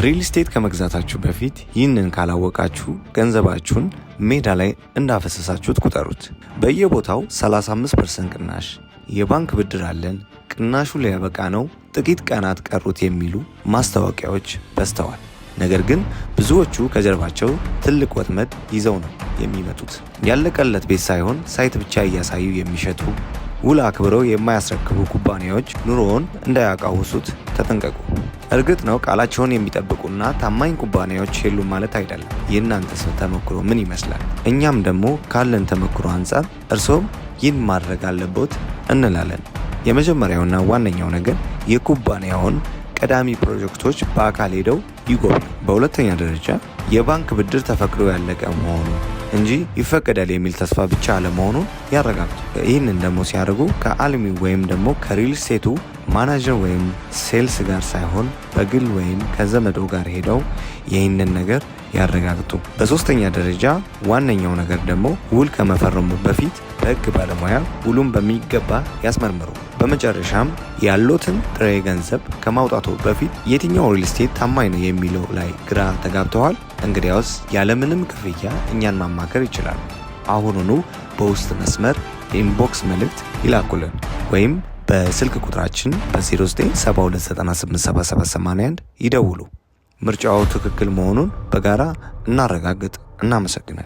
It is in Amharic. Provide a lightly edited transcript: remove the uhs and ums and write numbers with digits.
ሪል ስቴት ከመግዛታችሁ በፊት ይህንን ካላወቃችሁ ገንዘባችሁን ሜዳ ላይ እንዳፈሰሳችሁት ቁጠሩት። በየቦታው 35% ቅናሽ፣ የባንክ ብድር አለን፣ ቅናሹ ሊያበቃ ነው፣ ጥቂት ቀናት ቀሩት የሚሉ ማስታወቂያዎች በዝተዋል። ነገር ግን ብዙዎቹ ከጀርባቸው ትልቅ ወጥመድ ይዘው ነው የሚመጡት። ያለቀለት ቤት ሳይሆን ሳይት ብቻ እያሳዩ የሚሸጡ ውል አክብረው የማያስረክቡ ኩባንያዎች ኑሮውን እንዳያቃውሱት ተጠንቀቁ። እርግጥ ነው ቃላቸውን የሚጠብቁና ታማኝ ኩባንያዎች የሉም ማለት አይደለም። የእናንተስ ተሞክሮ ምን ይመስላል? እኛም ደግሞ ካለን ተሞክሮ አንጻር እርሶም ይህን ማድረግ አለቦት እንላለን። የመጀመሪያውና ዋነኛው ነገር የኩባንያውን ቀዳሚ ፕሮጀክቶች በአካል ሄደው ይጎብኙ። በሁለተኛ ደረጃ የባንክ ብድር ተፈቅዶ ያለቀ መሆኑ እንጂ ይፈቀዳል የሚል ተስፋ ብቻ አለመሆኑን ያረጋግጡ። ይህንን ደግሞ ሲያደርጉ ከአልሚ ወይም ደግሞ ከሪል ስቴቱ ማናጀር ወይም ሴልስ ጋር ሳይሆን በግል ወይም ከዘመዶ ጋር ሄደው ይህንን ነገር ያረጋግጡ። በሶስተኛ ደረጃ ዋነኛው ነገር ደግሞ ውል ከመፈረሙ በፊት በሕግ ባለሙያ ውሉን በሚገባ ያስመርምሩ። በመጨረሻም ያሉትን ጥሬ ገንዘብ ከማውጣቱ በፊት የትኛው ሪል ስቴት ታማኝ ነው የሚለው ላይ ግራ ተጋብተዋል? እንግዲያውስ ያለምንም ክፍያ እኛን ማማከር ይችላሉ። አሁኑኑ በውስጥ መስመር ኢንቦክስ መልእክት ይላኩልን ወይም በስልክ ቁጥራችን በ0972987781 ይደውሉ። ምርጫው ትክክል መሆኑን በጋራ እናረጋግጥ። እናመሰግናለን።